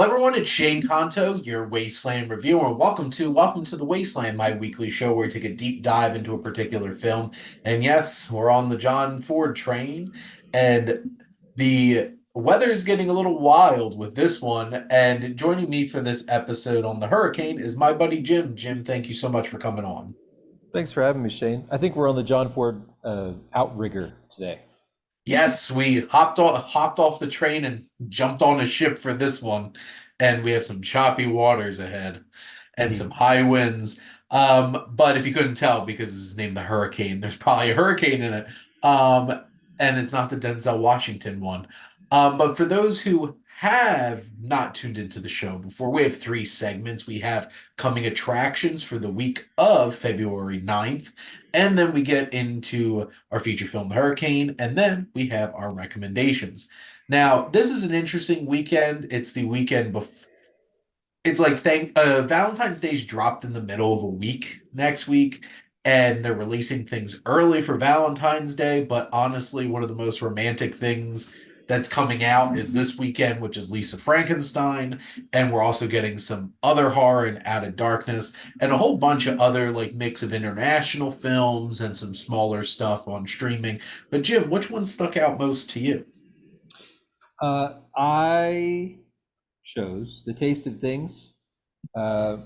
Hello everyone, it's Shane Kanto, your Wasteland Reviewer. Welcome to the Wasteland, my weekly show where we take a deep dive into a particular film. And yes, we're on the John Ford train, and the weather is getting a little wild with this one. And joining me for this episode on the hurricane is my buddy Jim. Jim, thank you so much for coming on. Thanks for having me, Shane. I think we're on the John Ford outrigger today. Yes, we hopped off the train and jumped on a ship for this one, and we have some choppy waters ahead and some Indeed. high winds. But if you couldn't tell, because it's named the Hurricane, there's probably a hurricane in it. Um, and it's not the Denzel Washington one. But for those who have not tuned into the show before, we have three segments. We have coming attractions for the week of February 9th, and then we get into our feature film, The Hurricane, and then we have our recommendations. Now, this is an interesting weekend. It's the weekend before. It's like Valentine's Day's dropped in the middle of a week next week, and they're releasing things early for Valentine's Day. But honestly, one of the most romantic things that's coming out is this weekend, which is Lisa Frankenstein, and we're also getting some other horror and Out of Darkness, and a whole bunch of other like mix of international films and some smaller stuff on streaming. But Jim, which one stuck out most to you? I chose The Taste of Things, uh,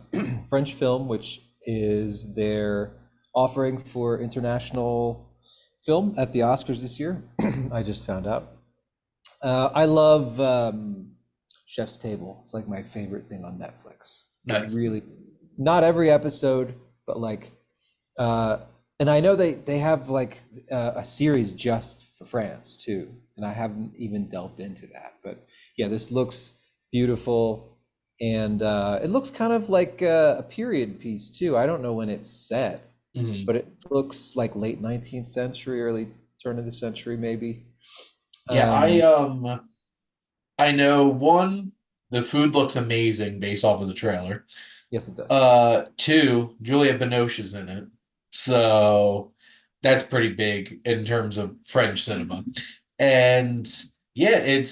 French film, which is their offering for international film at the Oscars this year. I just found out. I love Chef's Table. It's like my favorite thing on Netflix. It Nice. really, not every episode, but like, uh, and I know they have like a series just for France too, and I haven't even delved into that. But yeah, this looks beautiful, and it looks kind of like a period piece too. I don't know when it's set, Mhm. but it looks like late 19th century, early turn of the century, maybe. Yeah, Um, I know one, the food looks amazing based off of the trailer. yes, it does. Two, Juliette Binoche is in it. So that's pretty big in terms of French cinema. And yeah,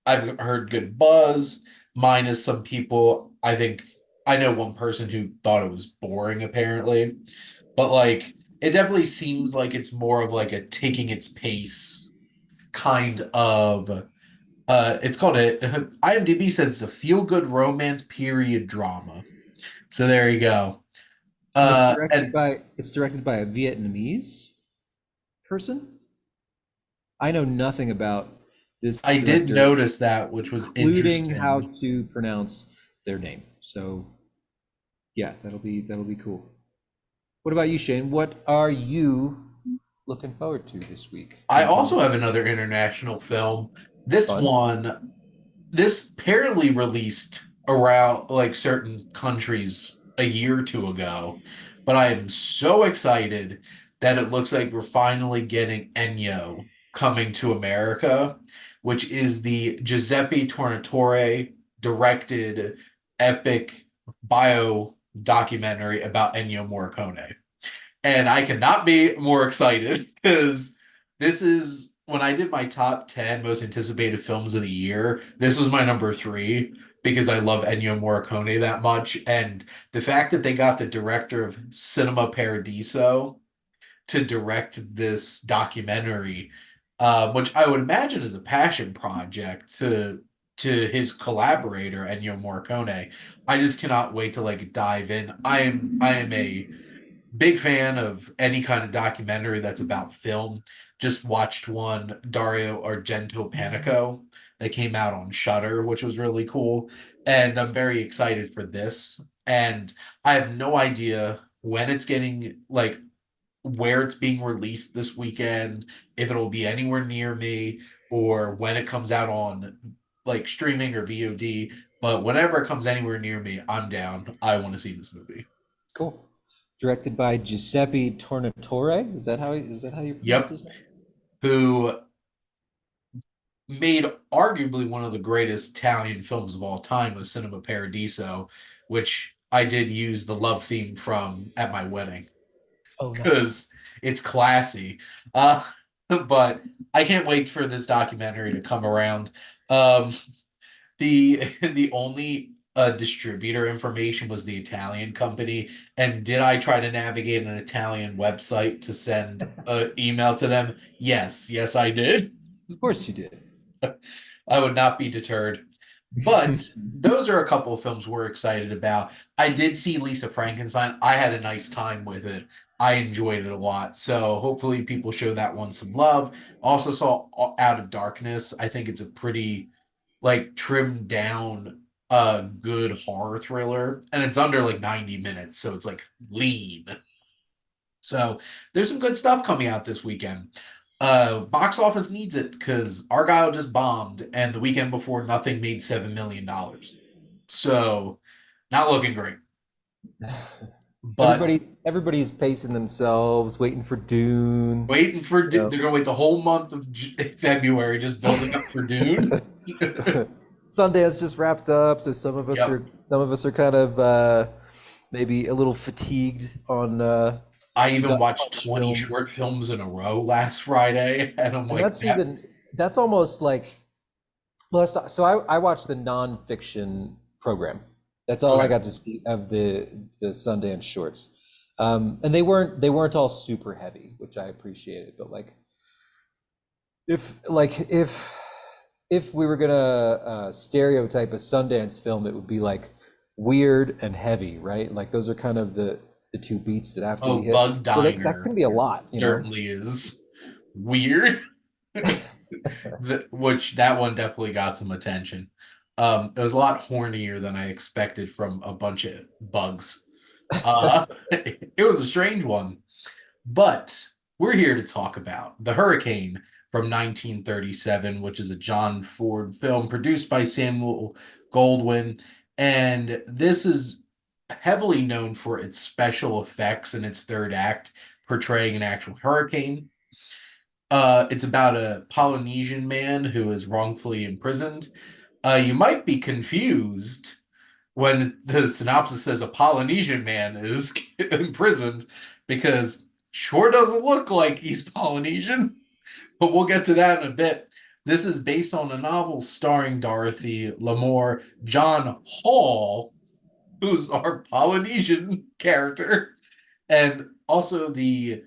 I've heard good buzz, minus some people. I know one person who thought it was boring apparently. But like it definitely seems like it's more of like a taking its pace kind of it's called a IMDb says it's a feel-good romance period drama. So there you go. And And it's directed by a Vietnamese person. I know nothing about this I did director, notice that, which was including how interesting. to pronounce their name. So yeah, that'll be cool. What about you, Shane? What are you looking forward to this week I in terms also of have another international film. This fun? one, this apparently released around like certain countries a year or two ago, but I am so excited that it looks like we're finally getting Ennio coming to America, which is the Giuseppe Tornatore directed epic bio documentary about Ennio Morricone. And I cannot be more excited because this is when I did my top 10 most anticipated films of the year. This was my number three because I love Ennio Morricone that much. And the fact that they got the director of Cinema Paradiso to direct this documentary, which I would imagine is a passion project to his collaborator Ennio Morricone. I just cannot wait to like dive in. I am a big fan of any kind of documentary that's about film. Just watched one, Dario Argento Panico, that came out on Shutter, which was really cool. And I'm very excited for this. And I have no idea when it's getting like where it's being released this weekend, if it'll be anywhere near me, or when it comes out on like streaming or VOD. But whenever it comes anywhere near me, I'm down. I want to see this movie. Cool. Directed by Giuseppe Tornatore. Is that how you pronounce Yep. his name? Who made arguably one of the greatest Italian films of all time with Cinema Paradiso, which I did use the love theme from at my wedding Oh, nice. because it's classy. Uh, but I can't wait for this documentary to come around. Um, The only distributor information was the Italian company. And did I try to navigate an Italian website to send an email to them? Yes, yes, I did. Of course you did. I would not be deterred. But those are a couple of films we're excited about. I did see Lisa Frankenstein. I had a nice time with it. I enjoyed it a lot. So hopefully people show that one some love. Also saw Out of Darkness. I think it's a pretty like trimmed down good horror thriller. And it's under like 90 minutes, so it's like lean. So there's some good stuff coming out this weekend. Box office needs it because Argyle just bombed, and the weekend before, nothing made $7 million. So not looking great. But Everybody's pacing themselves, waiting for Dune. waiting for You they're gonna wait the whole month of February just building up for Dune. know. Sundance just wrapped up, so Yep. some of us are kind of maybe a little fatigued on I even gut watched punch 20 short films. films in a row last Friday, and I'm And like, that. that's almost like, well, so I watched the nonfiction program. That's all I Okay. got to see of the Sundance shorts. And they weren't all super heavy, which I appreciated. But like if we were gonna stereotype a Sundance film, it would be like weird and heavy, right? Like those are kind of the two beats that have to Oh, be hit. Bug So that can Diner be a lot, you know? certainly is weird. Which that one definitely got some attention. It was a lot hornier than I expected from a bunch of bugs. It was a strange one, but we're here to talk about The Hurricane from 1937, which is a John Ford film produced by Samuel Goldwyn. And this is heavily known for its special effects in its third act, portraying an actual hurricane. It's about a Polynesian man who is wrongfully imprisoned. You might be confused when the synopsis says a Polynesian man is imprisoned because sure doesn't look like he's Polynesian, but we'll get to that in a bit. This is based on a novel starring Dorothy Lamour, John Hall, who's our Polynesian character, and also the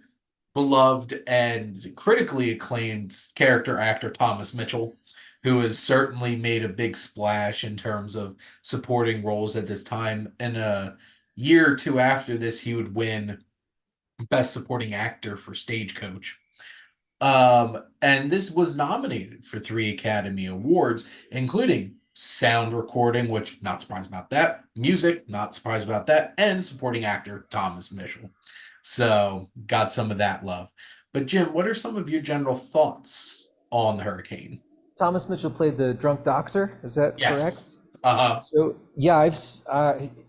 beloved and critically acclaimed character actor Thomas Mitchell, who has certainly made a big splash in terms of supporting roles at this time. In a year or two after this, he would win Best Supporting Actor for Stagecoach. And this was nominated for 3 Academy Awards, including sound recording, which not surprised about that, music, not surprised about that, and supporting actor Thomas Mitchell. So got some of that love. But Jim, what are some of your general thoughts on the Hurricane? Thomas Mitchell played the drunk doctor, is that correct? Yes. Uh-huh. So yeah,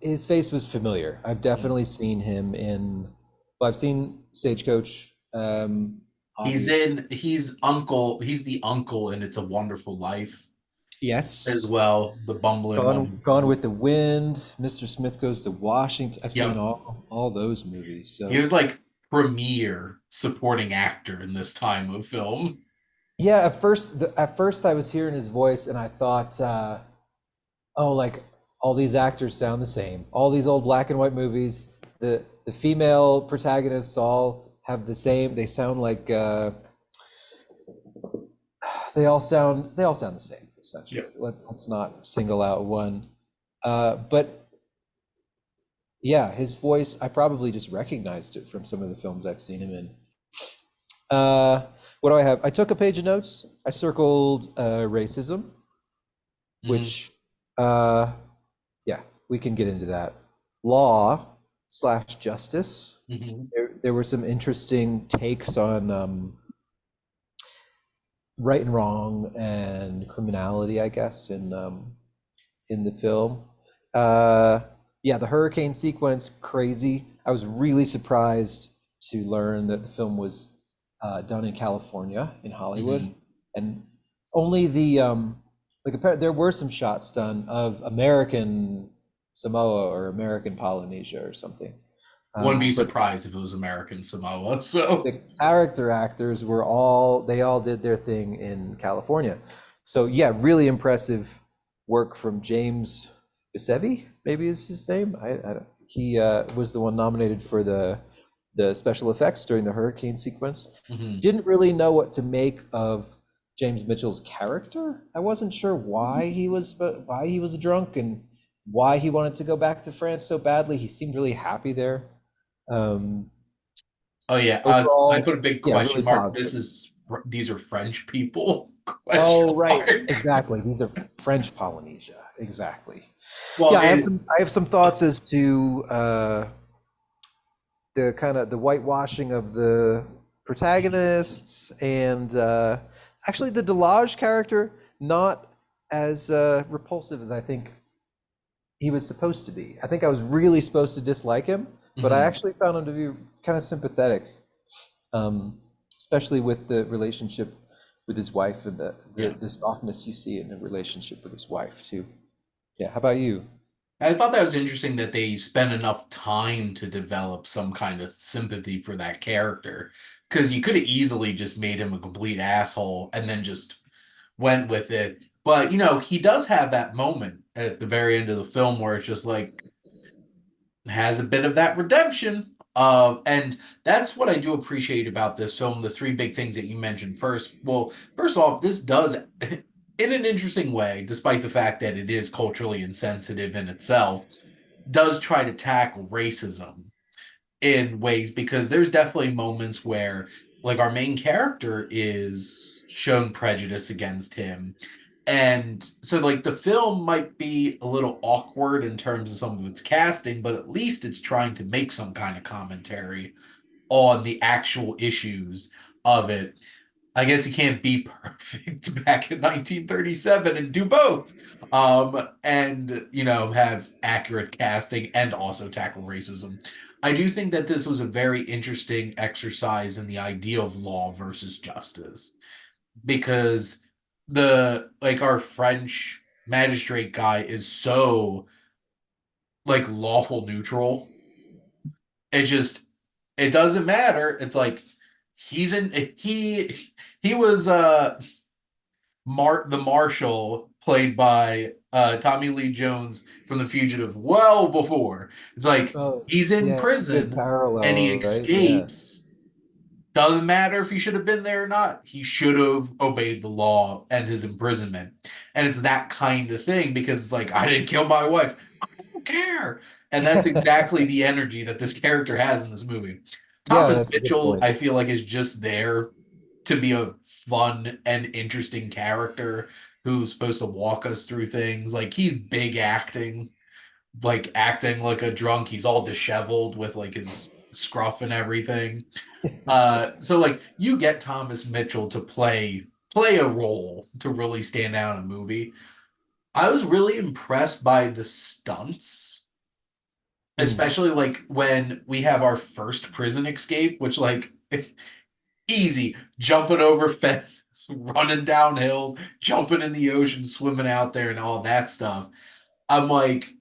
his face was familiar. I've definitely seen him in. Well, I've seen Stagecoach, obvious. He's the uncle in It's a Wonderful Life as Yes. well, the bumbling one. Gone with the Wind. Mr. Smith Goes to Washington. I've seen Yep. all those movies. He So was like premier supporting actor in this time of film. yeah, at first I was hearing his voice and I thought, oh, like all these actors sound the same. All these old black and white movies, the female protagonists all have the same. They sound like they all sound the same essentially. Yep. Let's not single out one. But yeah, his voice, I probably just recognized it from some of the films I've seen him in. What do I have? I took a page of notes. I circled racism, Mhm. which yeah, we can get into that. Law slash justice. Mhm. There were some interesting takes on right and wrong and criminality, I guess, in the film. Yeah, the hurricane sequence, crazy. I was really surprised to learn that the film was done in California, in Hollywood, Mhm. and only there were some shots done of American Samoa or American Polynesia or something. Wouldn't be But surprised if it was American Samoa. So, the character actors they all did their thing in California. So yeah, really impressive work from James Bisevi, maybe is his name. I don't, he was the one nominated for the special effects during the hurricane sequence. Hmm. Didn't really know what to make of James Mitchell's character. I wasn't sure why he was drunk and why he wanted to go back to France so badly. He seemed really happy there. Um, Oh yeah, I put a Overall, big yeah, question really mark. positive. These are French people? Question Oh, right. mark. Exactly. These are French Polynesia. Exactly. Well, Yeah, it I have some thoughts as to the kind of the whitewashing of the protagonists and actually the Delage character not as repulsive as I think he was supposed to be. I think I was really supposed to dislike him, but I mhm. actually found him to be kind of sympathetic, um, especially with the relationship with his wife and Yeah. the softness you see in the relationship with his wife too. Yeah, how about you? I thought that was interesting that they spent enough time to develop some kind of sympathy for that character. Because you could have easily just made him a complete asshole and then just went with it. But, he does have that moment at the very end of the film where it's just like, has a bit of that redemption. And that's what I do appreciate about this film. The three big things that you mentioned first. Well, first off, this does, in an interesting way, despite the fact that it is culturally insensitive in itself, does try to tackle racism in ways because there's definitely moments where like our main character is shown prejudice against him. And so like the film might be a little awkward in terms of some of its casting, but at least it's trying to make some kind of commentary on the actual issues of it. I guess you can't be perfect back in 1937 and do both. And have accurate casting and also tackle racism. I do think that this was a very interesting exercise in the idea of law versus justice because our French magistrate guy is so like lawful neutral. It just it doesn't matter. It's like he was the Marshal played by Tommy Lee Jones from The Fugitive well before. It's like Oh, he's in yeah, it's a good prison and he parallel, right? Yeah. escapes. Doesn't matter if he should have been there or not. He should have obeyed the law and his imprisonment. And it's that kind of thing because it's like, I didn't kill my wife. I don't care. And that's exactly the energy that this character has in this movie. Yeah, Thomas that's a good Mitchell, point. I feel like, is just there to be a fun and interesting character who's supposed to walk us through things. Like, he's big acting, like acting like a drunk. He's all disheveled with like his scruff and everything. So like you get Thomas Mitchell to play a role to really stand out in a movie. I was really impressed by the stunts, Mm. especially like when we have our first prison escape, which like easy, jumping over fences, running down hills, jumping in the ocean, swimming out there and all that stuff. I'm like,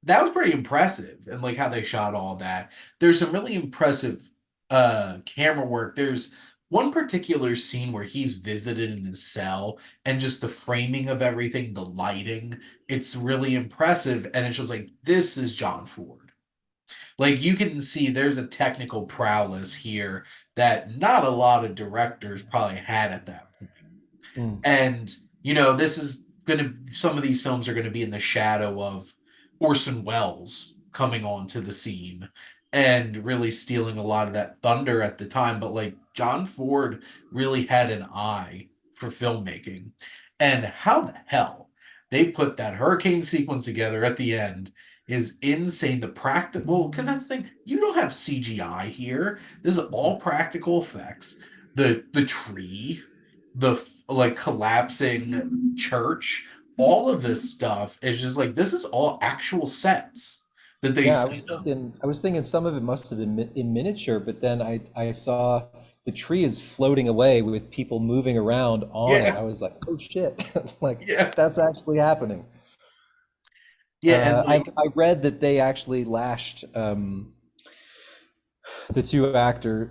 that was pretty impressive and like how they shot all that. There's some really impressive camera work. There's one particular scene where he's visited in his cell and just the framing of everything, the lighting, it's really impressive and it's just like this is John Ford. Like you can see there's a technical prowess here that not a lot of directors probably had at that point. Mm. And, this is going to, some of these films are going to be in the shadow of Orson Welles coming onto the scene and really stealing a lot of that thunder at the time. But like John Ford really had an eye for filmmaking. And how the hell they put that hurricane sequence together at the end is insane. The practical, because that's the thing, you don't have CGI here. This is all practical effects. The tree, like collapsing church, all of this stuff is just like this is all actual sets that they Yeah, set up. I was thinking some of it must have been in miniature, but then I saw the tree is floating away with people moving around on it. Yeah, I was like, oh shit, like yeah, that's actually happening. yeah, and I read that they actually lashed the two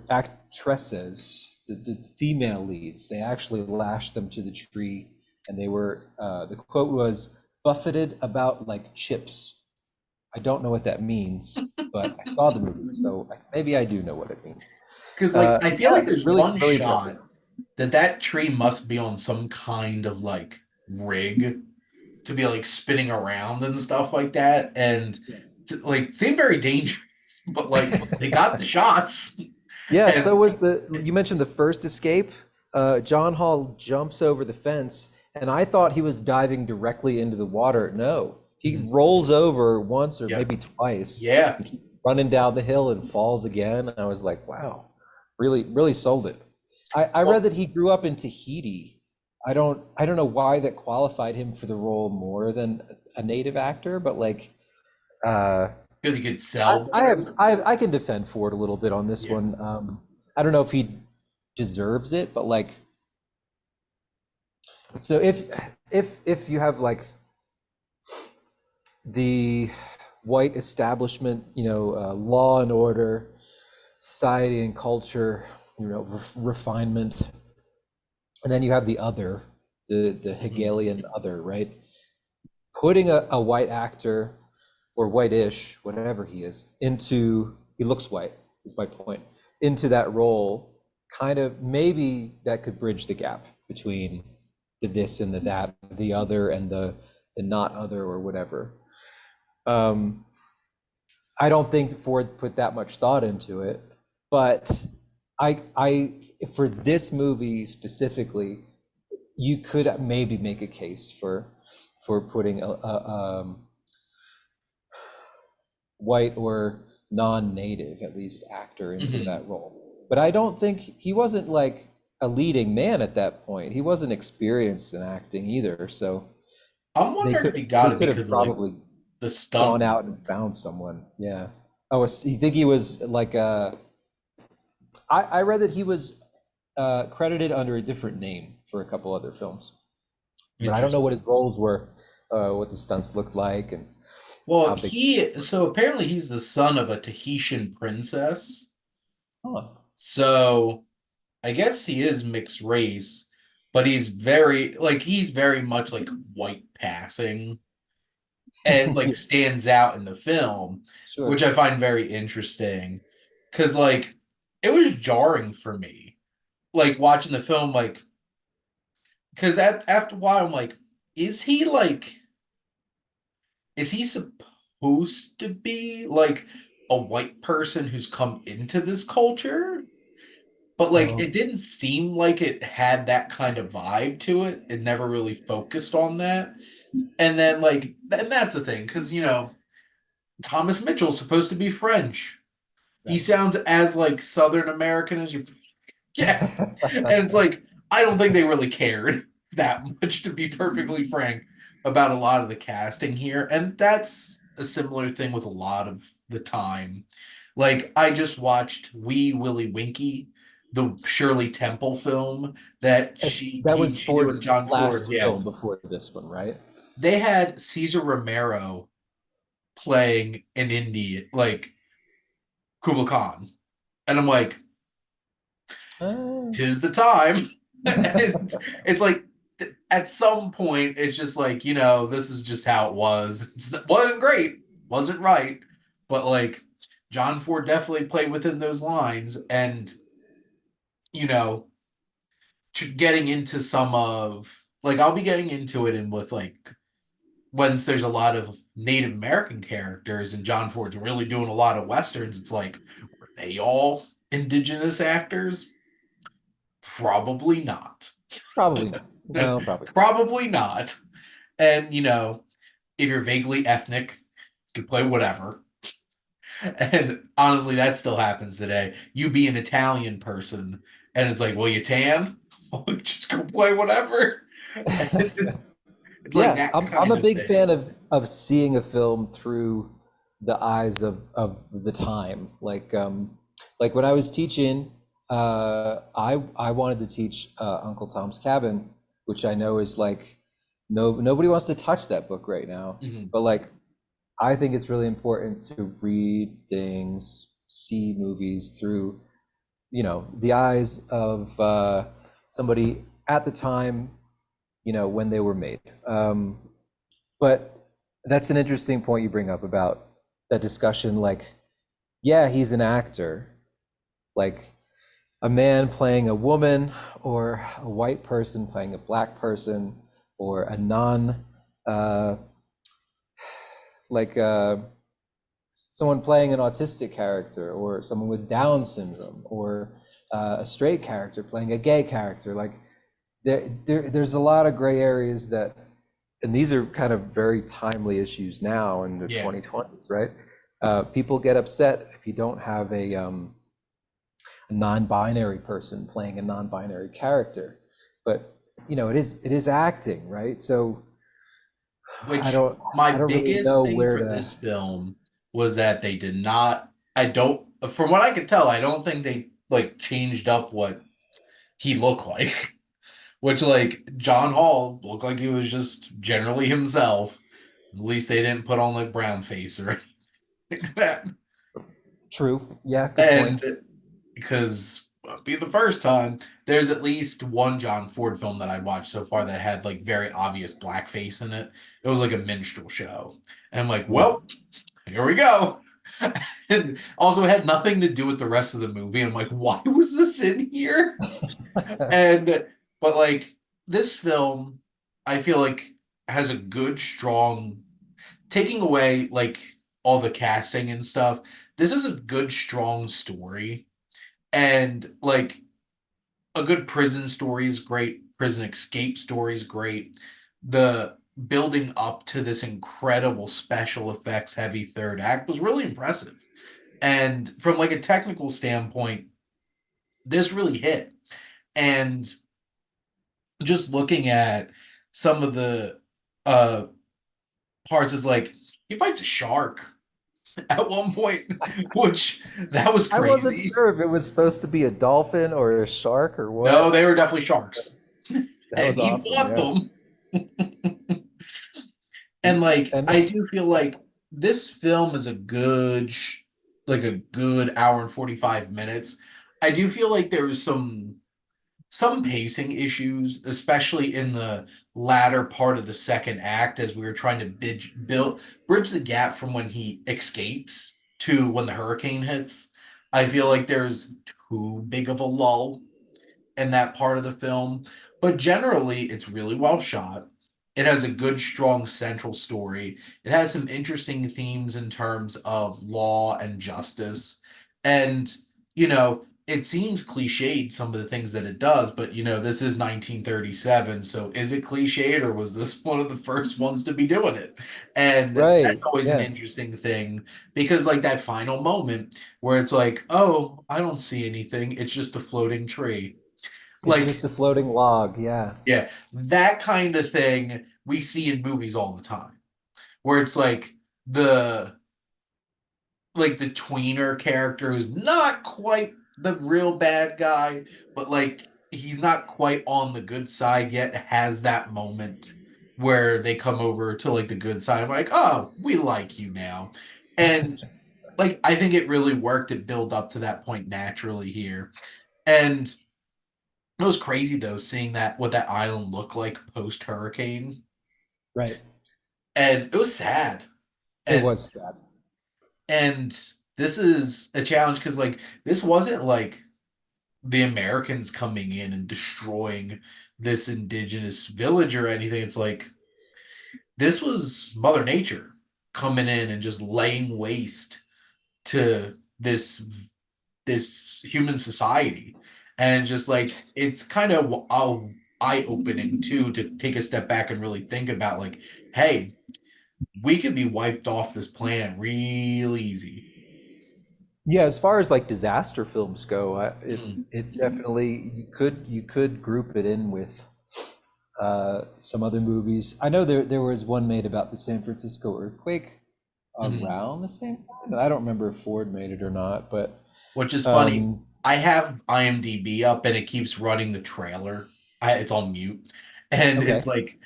actresses, the female leads. They actually lashed them to the tree, and they were the quote was, buffeted about like chips. I don't know what that means, but I saw the movie, so maybe I do know what it means. Because like I feel Yeah, like there's really, one really impressive. shot that tree must be on some kind of like rig to be like spinning around and stuff like that, and like seem very dangerous, but like they got the shots. Yeah, so And was you mentioned the first escape. John Hall jumps over the fence, and I thought he was diving directly into the water. No, he Mhm. rolls over once or Yep, maybe twice yeah. and keeps running down the hill and falls again. And I was like, wow, really, really sold it. I read Well, that he grew up in Tahiti. I don't know why that qualified him for the role more than a native actor, but like uh because he could sell better. I can defend Ford a little bit on this Yeah. one. I don't know if he deserves it, but like, so if you have like the white establishment, law and order, society and culture, refinement, and then you have the other, the Mhm. Hegelian other, right? Putting a white actor or white-ish, whatever he is, he looks white, is my point, into that role, kind of maybe that could bridge the gap between the this and the that, the other and the not other or whatever. Um, I don't think Ford put that much thought into it, but I for this movie specifically, you could maybe make a case for putting a white or non-native, at least, actor into Mhm. that role. But I don't think he wasn't like a leading man at that point. He wasn't experienced in acting either. So I'm they wondering could if he got they it could have because of like probably the gone stunt. out and found someone. Yeah. Oh, you think he was like I read that he was credited under a different name for a couple other films, but I don't know Interesting. what his roles were, what the stunts looked like, and Well, how big. so apparently he's the son of a Tahitian princess. Huh. So I guess he is mixed race, but he's very much like white passing and like Yeah, stands out in the film, sure. which I find very interesting. Cause like it was jarring for me, like watching the film, like because after a while I'm like, is he like is he supposed to be like a white person who's come into this culture? But like Oh. it didn't seem like it had that kind of vibe to it. It never really focused on that. And then like and that's the thing, because Thomas Mitchell's supposed to be French. He Right. sounds as like Southern American as you get. And it's like, I don't think they really cared that much, to be perfectly frank, about a lot of the casting here. And that's a similar thing with a lot of the time. Like, I just watched Wee Willie Winky, the Shirley Temple film that That was she did with Ford's John Ford. last Yeah. film before this one, right? They had Cesar Romero playing an indie, like Kubla Khan. And I'm like, Uh, tis the time. And it's like at some point it's just like, this is just how it was. It wasn't great, wasn't right, but like John Ford definitely played within those lines. And you know getting into some of like I'll be getting into it, and with like once there's a lot of Native American characters and John Ford's really doing a lot of westerns, it's like, were they all indigenous actors? Probably not. Probably not. No, probably not. Probably not. And if you're vaguely ethnic, you can play whatever. And honestly, that still happens today. You be an Italian person, and it's like, well, you tan? Well, just go play whatever. It's like Yeah, that I'm kind a of big thing. fan of seeing a film through the eyes of the time. Like when I was teaching, I wanted to teach Uncle Tom's Cabin, which I know is like nobody wants to touch that book right now. Mhm. But like I think it's really important to read things, see movies through, the eyes of somebody at the time, when they were made. But that's an interesting point you bring up about that discussion. Like, yeah, he's an actor. Like, a man playing a woman, or a white person playing a black person, or a non, uh, like someone playing an autistic character, or someone with Down syndrome, or a straight character playing a gay character. Like, there's a lot of gray areas that, and these are kind of very timely issues now in the Yeah. 2020s, right? People get upset if you don't have a non-binary person playing a non-binary character, but it is acting, right? So I Which don't my I don't really biggest know thing where for to. this film was that they did not, I don't, from what I could tell, I don't think they like changed up what he looked like. Which, like, John Hall looked like he was just generally himself. At least they didn't put on like brown face or anything like that. True. Yeah, good point. And because it'll be the first time, there's at least one John Ford film that I watched so far that had like very obvious blackface in it. It was like a minstrel show. And I'm like, Yeah. well, here we go. And also it had nothing to do with the rest of the movie. I'm like, why was this in here? And but like this film, I feel like has a good, strong, taking away like all the casting and stuff, this is a good, strong story. And like a good prison story is great. Prison escape story is great. The building up to this incredible special effects heavy third act was really impressive. And from like a technical standpoint, this really hit. And just looking at some of the uh parts is like he fights a shark at one point, which that was I wasn't crazy. sure if it was supposed to be a dolphin or a shark or No, what. they were definitely sharks. That And was he awesome. fought Yeah. them. And like And I do feel like this film is like a good hour and 45 minutes. I do feel like there was some pacing issues, especially in the latter part of the second act, as we were trying to bridge the gap from when he escapes to when the hurricane hits. I feel like there's too big of a lull in that part of the film. But generally, it's really well shot. It has a good, strong central story. It has some interesting themes in terms of law and justice. And, it seems cliched, some of the things that it does, but, this is 1937. So is it cliched or was this one of the first ones to be doing it? And right. that's always an Yeah. interesting thing because, like, that final moment where it's like, oh, I don't see anything. It's just a floating tree. It's Like, just a floating log. Yeah. yeah, that kind of thing we see in movies all the time, where it's the the tweener character who's not quite the real bad guy, but like he's not quite on the good side yet, has that moment where they come over to like the good side. I'm like, oh, we like you now. And like I think it really worked to build up to that point naturally here. And it was crazy though, seeing that what that island looked like post hurricane, Right. and it was sad. It And was sad. and this is a challenge because like this wasn't like the Americans coming in and destroying this indigenous village or anything. It's like this was Mother Nature coming in and just laying waste to this human society. And just like it's kind of eye-opening too to take a step back and really think about like, hey, we could be wiped off this planet real easy. Yeah, as far as like disaster films go, it Mm, it definitely you could group it in with some other movies. I know there was one made about the San Francisco earthquake mhm. around the same time. I don't remember if Ford made it or not, but Which is funny. um, I have IMDb up and it keeps running the trailer. It's on mute. And it's okay. like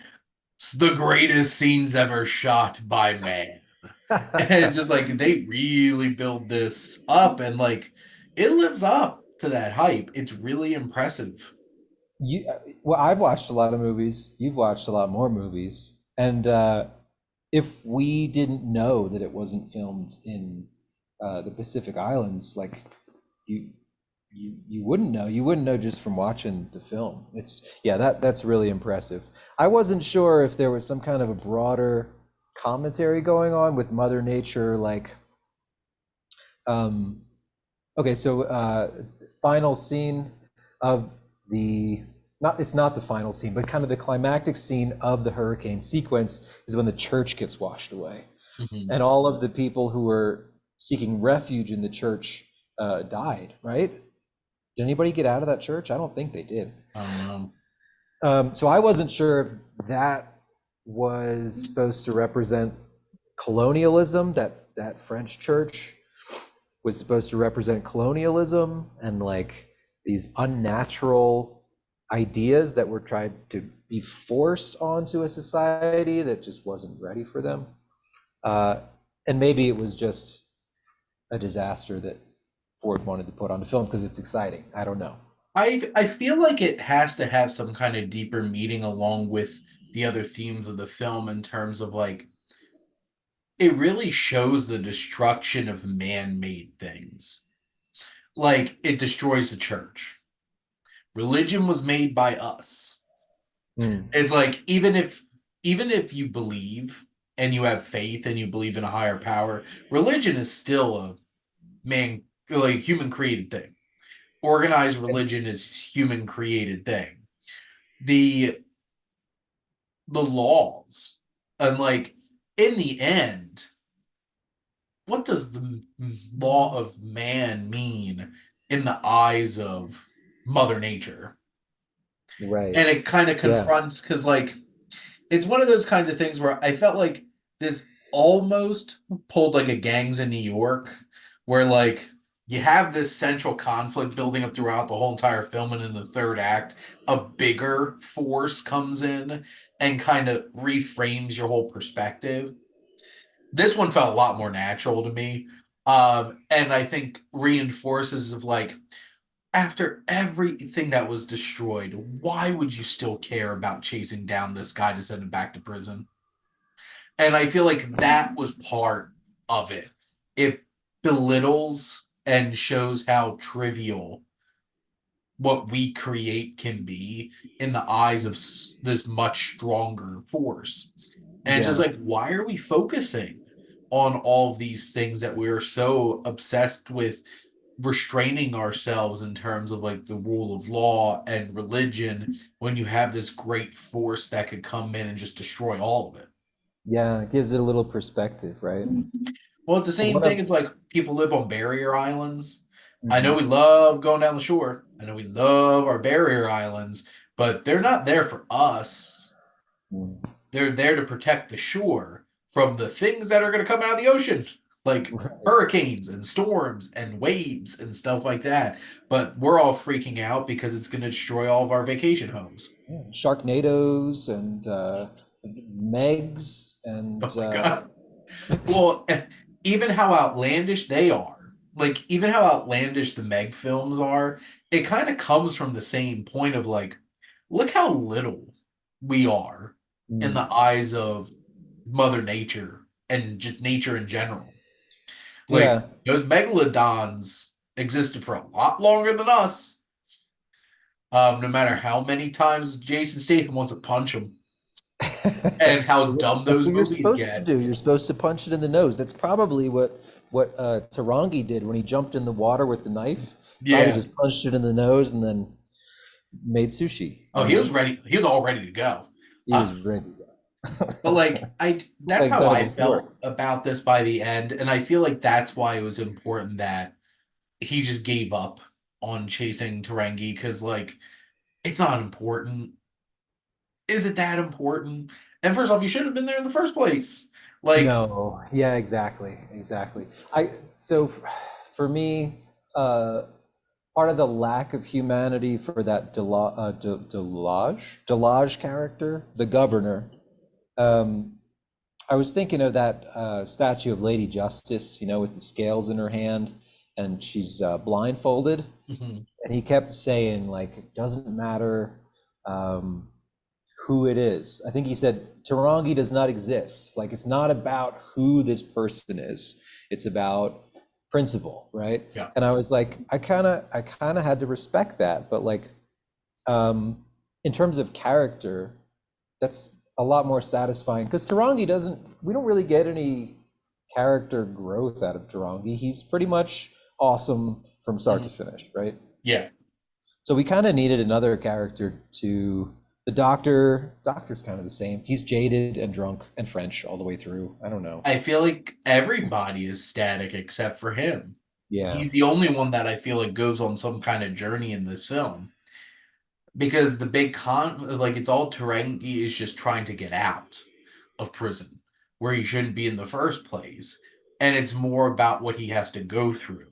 the greatest scenes ever shot by man. And just like they really build this up and like it lives up to that hype. It's really impressive. Well, I've watched a lot of movies. You've watched a lot more movies, and if we didn't know that it wasn't filmed in the Pacific Islands, like you you wouldn't know. You wouldn't know just from watching the film. It's yeah, that's really impressive. I wasn't sure if there was some kind of a broader commentary going on with Mother Nature, like um, okay, so final scene of the not it's not the final scene, but kind of the climactic scene of the hurricane sequence is when the church gets washed away, Mhm. and all of the people who were seeking refuge in the church died. Right? Did anybody get out of that church? I don't think they did. I don't know. So I wasn't sure if that was supposed to represent colonialism, that French church was supposed to represent colonialism and like these unnatural ideas that were tried to be forced onto a society that just wasn't ready for them. Uh, and maybe it was just a disaster that Ford wanted to put on the film because it's exciting. I don't know. I feel like it has to have some kind of deeper meaning along with the other themes of the film in terms of like it really shows the destruction of man-made things. Like it destroys the church. Religion was made by us. Mm, It's like even if you believe and you have faith and you believe in a higher power, religion is still a man like human created thing. Organized religion is human created thing. The the laws and like in the end, what does the law of man mean in the eyes of Mother Nature? right. And it kind of Yeah. confronts because like it's one of those kinds of things where I felt like this almost pulled like a Gangs in New York, where like you have this central conflict building up throughout the whole entire film, and in the third act, a bigger force comes in and kind of reframes your whole perspective. This one felt a lot more natural to me. And I think reinforces of like after everything that was destroyed, why would you still care about chasing down this guy to send him back to prison? And I feel like that was part of it. It belittles and shows how trivial what we create can be in the eyes of this much stronger force. And it's just Yeah. like, why are we focusing on all of these things that we're so obsessed with restraining ourselves in terms of like the rule of law and religion when you have this great force that could come in and just destroy all of it? Yeah. It gives it a little perspective, right? Well, it's the same One thing. of It's like people live on barrier islands. I know Mhm. we love going down the shore. I know we love our barrier islands, but they're not there for us. Mm. They're there to protect the shore from the things that are going to come out of the ocean, like Right. hurricanes and storms and waves and stuff like that. But we're all freaking out because it's going to destroy all of our vacation homes. Yeah. Sharknadoes and Megs Oh and my God. Well, even how outlandish they are, like even how outlandish the Meg films are, it kind of comes from the same point of like, look how little we are in the mm, eyes of Mother Nature and just nature in general. Like yeah. those megalodons existed for a lot longer than us. No matter how many times Jason Statham wants to punch them and how dumb That's those what you're movies supposed to get. do. You're supposed to punch it in the nose. That's probably what Tarangi did when he jumped in the water with the knife. Probably Yeah. just punched it in the nose and then made sushi. Oh, You he was know, ready. He was all ready to go. he Uh, was ready but to like go. that's Like how I Incredible felt 4. about this by the end, and I feel like that's why it was important that he just gave up on chasing Tarangi because like it's not important. Is it that important? And first off, you should have been there in the first place. Like, No, yeah, exactly, exactly. So for me, uh, part of the lack of humanity for that Delage character, the governor. Um, I was thinking of that statue of Lady Justice, with the scales in her hand, and she's blindfolded, mhm. and he kept saying like, it doesn't matter um, who it is. I think he said Tarangi does not exist. Like it's not about who this person is. It's about principle, right? Yeah. And I was like, I kind of had to respect that, but like in terms of character, that's a lot more satisfying because Tarangi doesn't. We don't really get any character growth out of Tarangi. He's pretty much awesome from start to Mhm. finish, right? Yeah. So we kind of needed another character to. The doctor, doctor's kind of the same. He's jaded and drunk and French all the way through. I don't know. I feel like everybody is static except for him. Yeah, He's the only one that I feel like goes on some kind of journey in this film. Because the big like it's all Terengi is just trying to get out of prison where he shouldn't be in the first place. And it's more about what he has to go through.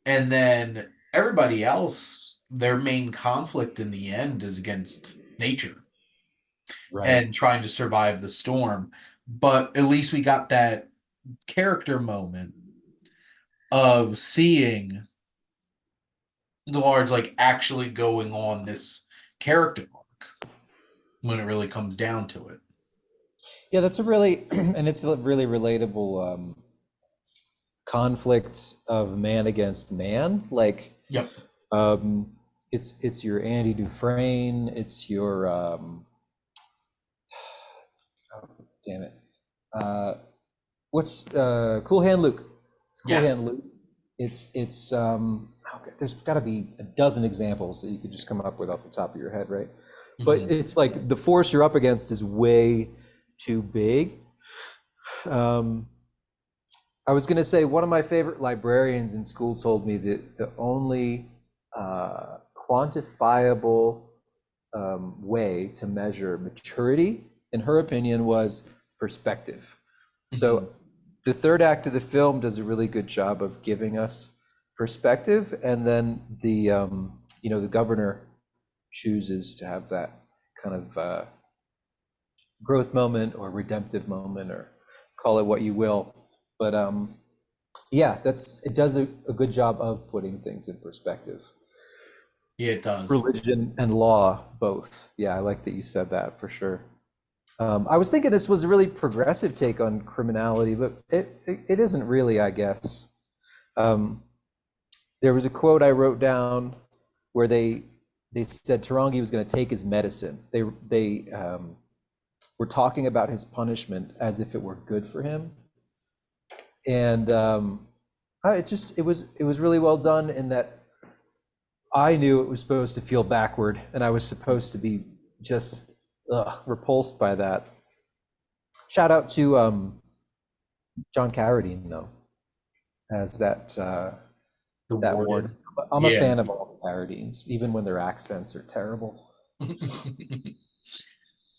And then everybody else, their main conflict in the end is against nature right. and trying to survive the storm. But at least we got that character moment of seeing the Lords like actually going on this character arc when it really comes down to it. Yeah, that's a really and it's a really relatable conflict of man against man. Like Yep. um, it's your Andy Dufresne. It's your oh, damn it. Uh, what's Cool Hand Luke? It's Cool Hand Yes. Luke. It's okay, there's got to be a dozen examples that you could just come up with off the top of your head, right? But Mhm. it's like the force you're up against is way too big. Um, I was going to say one of my favorite librarians in school told me that the only quantifiable way to measure maturity, in her opinion, was perspective. So Mhm. the third act of the film does a really good job of giving us perspective, and then the governor chooses to have that kind of growth moment or redemptive moment, or call it what you will. But yeah, it does a good job of putting things in perspective. Yeah, it does. Religion and law, both. Yeah, I like that you said that for sure. I was thinking this was a really progressive take on criminality, but it isn't really, I guess. Um, there was a quote I wrote down where they said Tarangi was going to take his medicine. They were talking about his punishment as if it were good for him, and it was really well done in that I knew it was supposed to feel backward, and I was supposed to be just repulsed by that. Shout out to John Carradine though, as The that warden. warden. I'm a Yeah. fan of all the Carradines, even when their accents are terrible.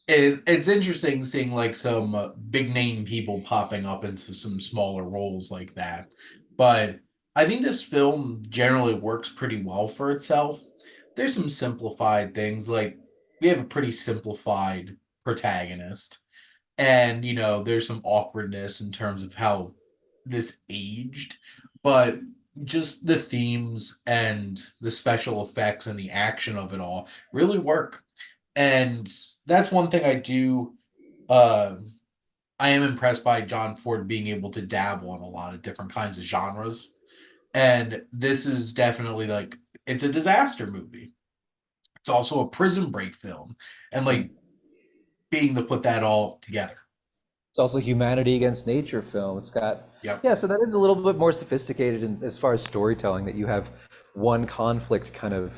It's interesting seeing like some big name people popping up into some smaller roles like that. But I think this film generally works pretty well for itself. There's some simplified things, like we have a pretty simplified protagonist. And, there's some awkwardness in terms of how this aged, but just the themes and the special effects and the action of it all really work. And that's one thing I do. Uh, I am impressed by John Ford being able to dabble in a lot of different kinds of genres. And this is definitely like, it's a disaster movie. It's also a prison break film. And Hmm. like being to put that all together. It's also humanity against nature film. It's got, Yep. yeah, so that is a little bit more sophisticated in, as far as storytelling, that you have one conflict kind of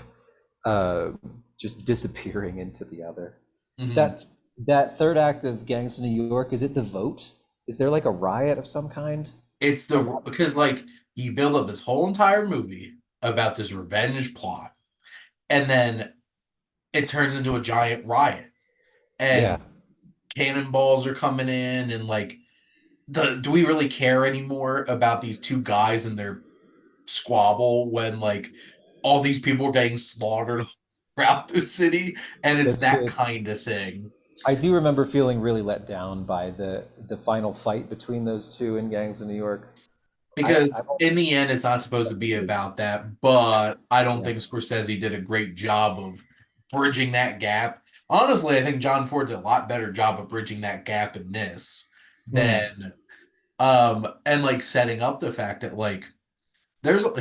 just disappearing into the other. Mhm. That's that third act of Gangs of New York. Is it the vote? Is there like a riot of some kind? It's A the because like you build up this whole entire movie about this revenge plot, and then it turns into a giant riot, Yeah, and cannonballs are coming in, and like, do we really care anymore about these two guys and their squabble when like all these people are getting slaughtered throughout the city, and it's that's that true. kind of thing. I do remember feeling really let down by the final fight between those two in Gangs of New York. I Because in the end, it's not supposed to be about that, but I don't yeah. think Scorsese did a great job of bridging that gap. Honestly, I think John Ford did a lot better job of bridging that gap in this Hmm. than and like setting up the fact that like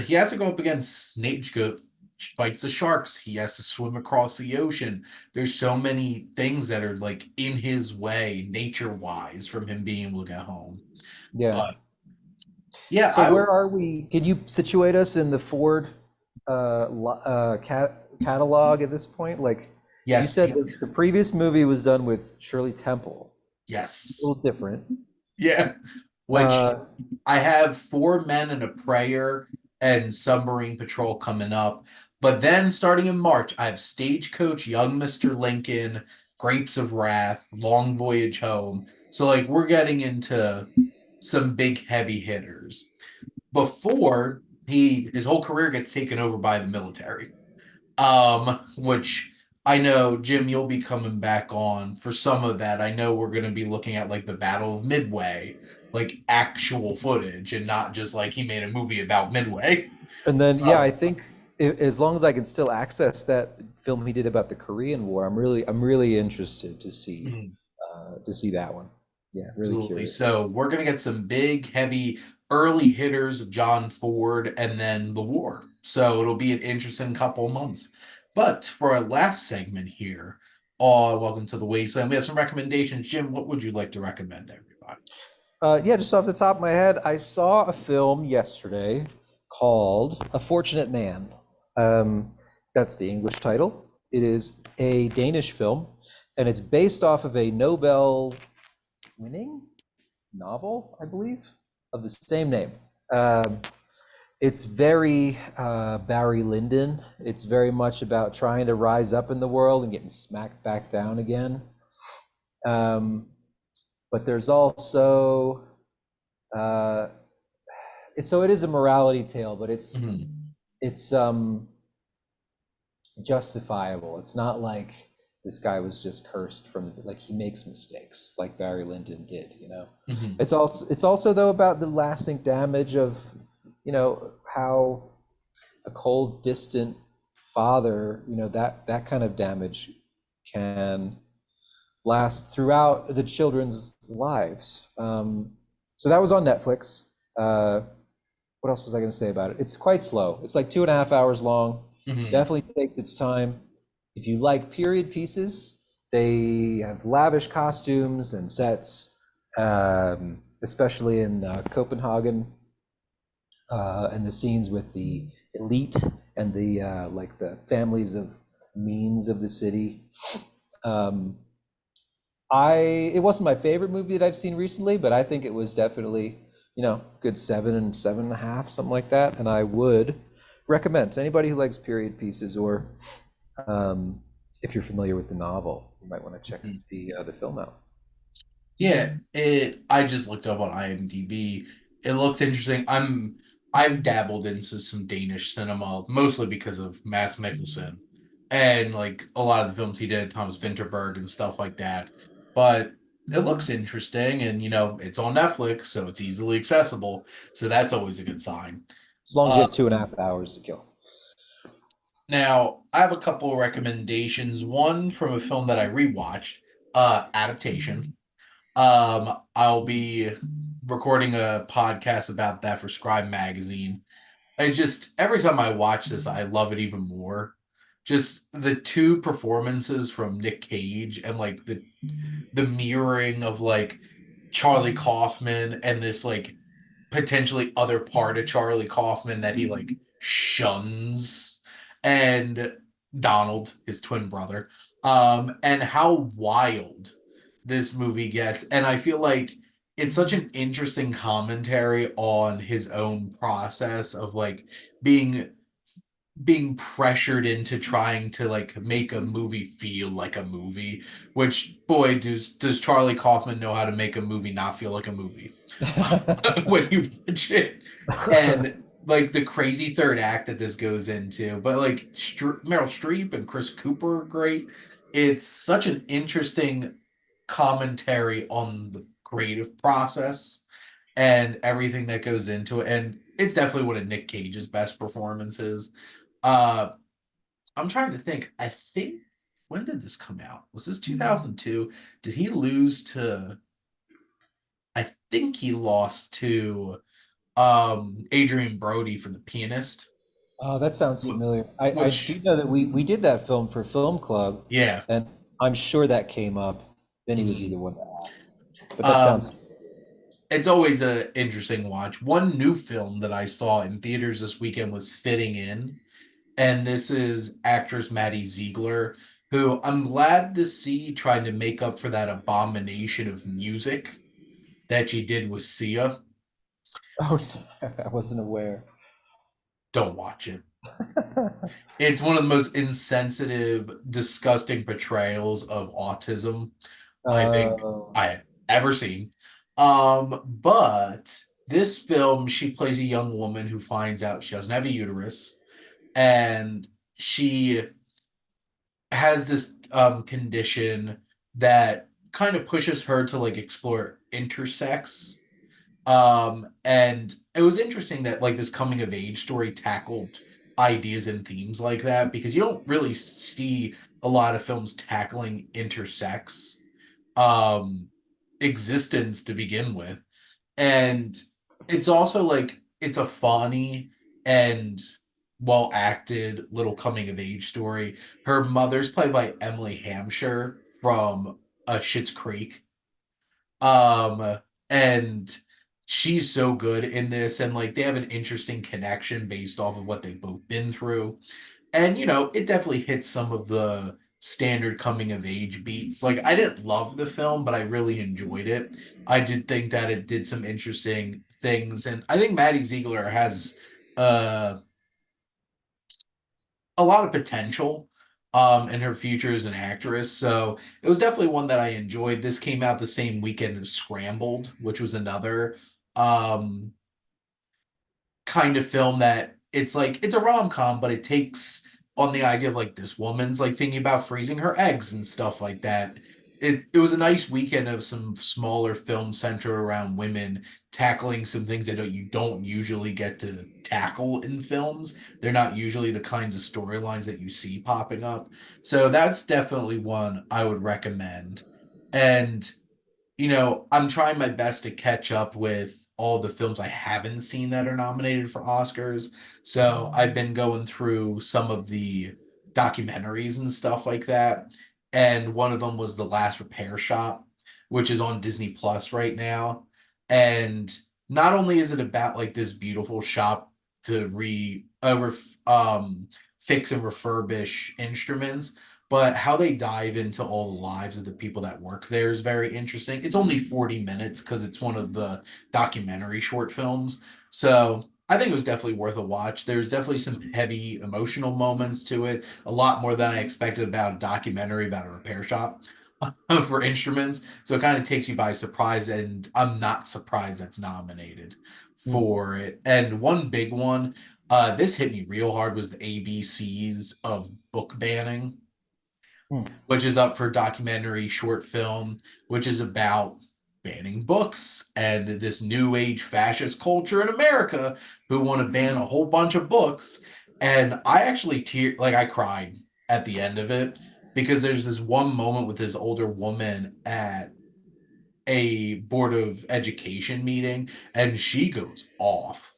he has to go up against snake go fights the sharks. He has to swim across the ocean. There's so many things that are like in his way, nature wise, from him being able to get home. Yeah. But yeah, So where are we? Can you situate us in the Ford catalog at this point? Like you yes, said, the previous movie was done with Shirley Temple. A yes, little different. yeah. Which Uh, I have Four Men and a Prayer and Submarine Patrol coming up. But then starting in March, I have Stagecoach, Young Mr. Lincoln, Grapes of Wrath, Long Voyage Home. So like we're getting into some big heavy hitters before he his whole career gets taken over by the military. Which I know, Jim, you'll be coming back on for some of that. I know we're going to be looking at like the Battle of Midway, like actual footage, and not just like he made a movie about Midway. and then, yeah, Uh, I think as long as I can still access that film he did about the Korean War, I'm really interested to see that one. Yeah, really Absolutely. curious to see. So we're going to get some big, heavy early hitters of John Ford and then the war. So it'll be an interesting couple of months. But for our last segment here, welcome to the Wasteland. We have some recommendations. Jim, what would you like to recommend to everybody? Yeah, just off the top of my head, I saw a film yesterday called A Fortunate Man. Um, that's the English title. It is a Danish film, and it's based off of a Nobel winning novel, I believe, of the same name. Um, it's very Barry Lyndon. It's very much about trying to rise up in the world and getting smacked back down again. Um, but there's also uh, so it is a morality tale, but Mhm. it's justifiable. It's not like this guy was just cursed from like he makes mistakes like Barry Lyndon did, you know. Mhm. It's also though about the lasting damage of, how a cold, distant father, that kind of damage can last throughout the children's lives. So that was on Netflix. Uh, what else was I going to say about it? It's quite slow. It's like 2.5 hours long. Mhm. Definitely takes its time. If you like period pieces, they have lavish costumes and sets, especially in Copenhagen, and the scenes with the elite and the like the families of means of the city. Um, it wasn't my favorite movie that I've seen recently, but I think it was definitely, good 7 and 7.5, something like that. And I would recommend to anybody who likes period pieces, or um, if you're familiar with the novel, you might want to check Mhm. the film out. Yeah, it. I just looked up on IMDb. It looks interesting. I've dabbled into some Danish cinema mostly because of Mads Mikkelsen and like a lot of the films he did, Thomas Vinterberg and stuff like that. But it looks interesting, and it's on Netflix, so it's easily accessible. So that's always a good sign. As long as you Uh, have 2.5 hours to kill. Now I have a couple of recommendations. One from a film that I rewatched, Adaptation. I'll be recording a podcast about that for Scribe Magazine. I just every time I watch this, I love it even more. Just the two performances from Nick Cage and like the mirroring of like Charlie Kaufman and this like potentially other part of Charlie Kaufman that he like shuns, and Donald, his twin brother, and how wild this movie gets. And I feel like it's such an interesting commentary on his own process of like being being pressured into trying to like make a movie feel like a movie, which boy does Charlie Kaufman know how to make a movie not feel like a movie. When you watch it, and like the crazy third act that this goes into, but like Meryl Streep and Chris Cooper are great. It's such an interesting commentary on the creative process and everything that goes into it, and it's definitely one of Nick Cage's best performances. uh I'm trying to think. I think when did this come out? Was this 2002? Did he lose to, I think he lost to Adrian Brody for The Pianist, Oh, that sounds familiar. I do which know that we did that film for Film Club, yeah. and I'm sure that came up. Then he would be the Mhm. one to ask. But that Um, sounds. it's always a interesting watch. One new film that I saw in theaters this weekend was Fitting In, and this is actress Maddie Ziegler, who I'm glad to see trying to make up for that abomination of music that she did with Sia. Oh, I wasn't aware. Don't watch it. It's one of the most insensitive, disgusting portrayals of autism I think Uh, I have ever seen. But this film, she plays a young woman who finds out she doesn't have a uterus, and she has this condition that kind of pushes her to like explore intersex. And it was interesting that like this coming of age story tackled ideas and themes like that because you don't really see a lot of films tackling intersex um existence to begin with. And it's also like it's a funny and well acted little coming of age story. Her mother's played by Emily Hampshire from Schitt's Creek. Um, and she's so good in this, and like they have an interesting connection based off of what they've both been through. And it definitely hits some of the standard coming of age beats. Like I didn't love the film, but I really enjoyed it. I did think that it did some interesting things, and I think Maddie Ziegler has uh a lot of potential in her future as an actress. So it was definitely one that I enjoyed. This came out the same weekend as Scrambled, which was another um kind of film that it's like it's a rom-com, but it takes on the idea of like this woman's like thinking about freezing her eggs and stuff like that. It was a nice weekend of some smaller films centered around women tackling some things that you don't usually get to tackle in films. They're not usually the kinds of storylines that you see popping up. So that's definitely one I would recommend. And I'm trying my best to catch up with all the films I haven't seen that are nominated for Oscars. So I've been going through some of the documentaries and stuff like that. And one of them was The Last Repair Shop, which is on Disney Plus right now. And not only is it about like this beautiful shop to fix and refurbish instruments, but how they dive into all the lives of the people that work there is very interesting. It's only 40 minutes because it's one of the documentary short films. So I think it was definitely worth a watch. There's definitely some heavy emotional moments to it, a lot more than I expected about a documentary about a repair shop for instruments. So it kind of takes you by surprise, and I'm not surprised that's nominated hmm, for it. And one big one, this hit me real hard, was the ABCs of book banning, hmm. which is up for documentary short film, which is about banning books and this new age fascist culture in America who want to ban a whole bunch of books. And I actually like I cried at the end of it because there's this one moment with this older woman at a board of education meeting and she goes off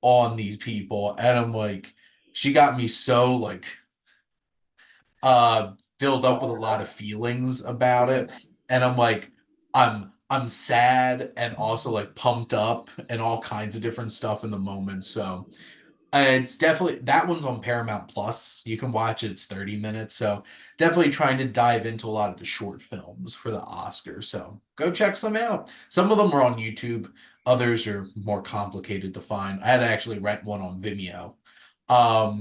on these people and I'm like she got me so like filled up with a lot of feelings about it. And I'm like, I'm sad and also like pumped up and all kinds of different stuff in the moment. So it's definitely that one's on Paramount Plus. You can watch it, it's 30 minutes. So definitely trying to dive into a lot of the short films for the Oscars. So go check some out. Some of them are on YouTube, others are more complicated to find. I had to actually rent one on Vimeo.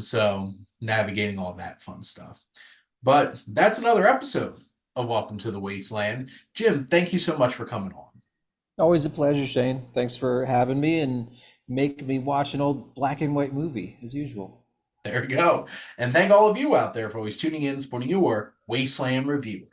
So navigating all that fun stuff. But that's another episode of Welcome to the Wasteland. Jim, thank you so much for coming on. Always a pleasure, Shane. Thanks for having me and making me watch an old black and white movie, as usual. There we go. And thank all of you out there for always tuning in, supporting your Wasteland Reviewer.